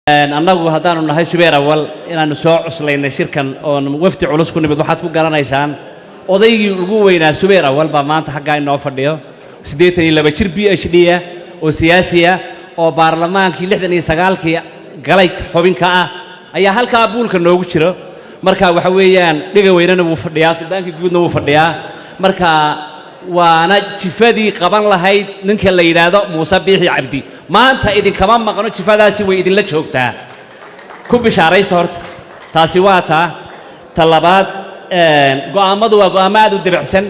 annagu haddaanu nahay Subeer Awal inaanu soo cuslaynay shirkan oo wafdi culus ku nimid waxaad ku garanaysaan odaygii ugu weynaa Subeer Awal baa maanta xagga inoo fadhiyo 82 jir PhD oo siyaasi ah oo baarlamaankii 69kii galay xubinka ah ayaa halka buulka noogu jiro marka waxa weeyaan dhiga weynana wuu fadhiyaa Sudaankii guudna wuu fadhiyaa marka waana jifadii qaban lahayd ninka la yiraahdo Muuse Biixi Cabdi maanta idin kama maqno jifadaasi way idin la joogtaa ku bishaaraysta horta taasi waa talabaad go'aamadu waa go'aamada u dibacsan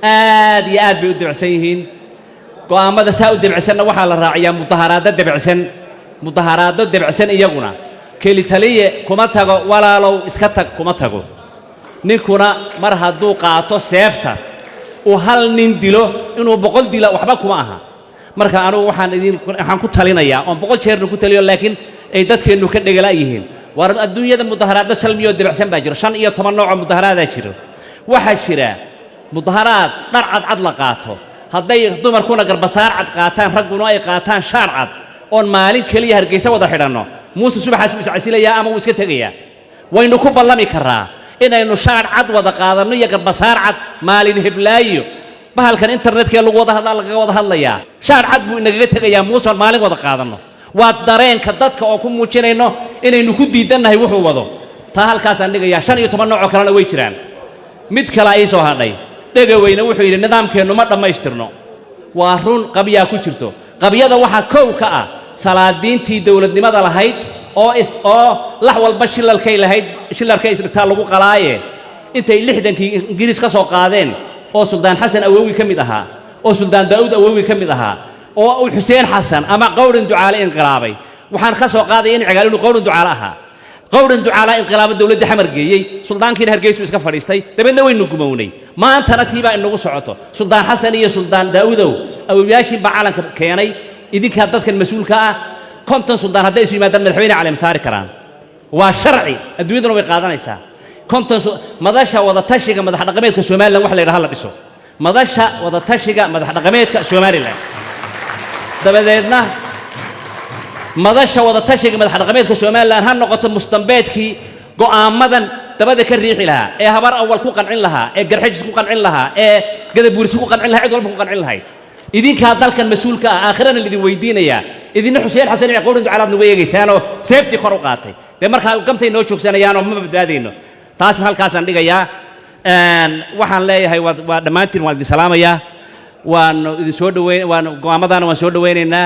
aad iyo aad bay u dibacsan yihiin go'aamada saa u dibacsanna waxa la raaciyaa mudaharaado dibacsan iyaguna keli taliye kuma tago walaalow iska tag kuma tago ninkuna mar hadduu qaato seefta oo hal nin dilo inuu 100 dilo waxba kuma aha marka anigu waxaan ku talinayaa oo 100 jeer ku taliyo laakiin ay dadkeenu ka dhigala yihiin war adduunyada mudaharaad salmiyo dibacsan baa jiro 15 nooc mudaharaad jiro waxa jira mudaharaad dhar cad la qaato hadday dumarkuna garbasaar cad qaataan raguna ay qaataan shaar cad oo maalin kaliya Hargeysa wada xidhano Muuse subaxaas u iscasilayaa ama uu iska tagayaa waynu ku ballami karaa inaynu shaar cad wada qaadano iyo garbasaar cad maalin hiblaayo bahalkan internetka lagu wada hadlayaa shaar cad buu inaga tagayaa Muuse maalin wada qaadano waa dareenka dadka oo ku muujinayno inaynu ku diidanahay wuxuu wado taa halkaas aan dhigayaa 15 nooc kalena way jiraan mid kale ay soo hadhay dhaga weyna wuxuu yiri nidaamkeenu ma dhamaystirno waa run qabyaa ku jirto qabyada waxa koow ka ah salaadiintii dawladnimada lahayd oo lax walba shilalkay isbitaal lagu qalaaye intay 60kii Ingiriis ka soo qaadeen oo Suldaan Xasan Awowi kamid ahaa oo Suldaan Daawud Awowi kamid ahaa oo Xuseen Xasan ama qowlan ducaale inqilaabay waxaan ka soo qaaday in cigaal inuu qowlan ducaale ahaa qowlan ducaale inqilaab dawladda xamar geeyay Suldaankii Hargeysa iska fadhiistay dabadna waynu gumownay maantana tiiba inagu socoto Suldaan Xasan iyo Suldaan Daawud Awowiyaashin baa calanka keenay idinka dadkan mas'uulka ah konton Suldaan hadday isu yimaadaan madaxweyne cali masaari karaan waa sharci adduunyaduna way qaadanaysaa konton madasha wada tashiga madax dhaqameedka Soomaaliland wax la yiraahdo la dhiso madasha wada tashiga madax dhaqameedka Soomaaliland dabadeedna madasha wada tashiga madax dhaqameedka Soomaaliland ha noqoto mustambeedkii go'aamadan dabada ka riixi lahaa ee habar awal ku qancin lahaa ee garxajis ku qancin lahaa ee gadabuursi ku qancin lahaa cid walba ku qancin lahayd idinka dalkan mas'uulka ah aakhirana lidin weydiinaya idina Xuseen Xasan iyo qowlan ducaalaad nagu eegaysaano safety kor u qaatay marka gamtay noo joogsanayaan oo ma badbaadayno taas halkaas aan dhigayaa waxaan leeyahay waa dhamaantiin waan idin salaamayaa waan idin soo dhaweyn waan go'aamadana waan soo dhaweynaynaa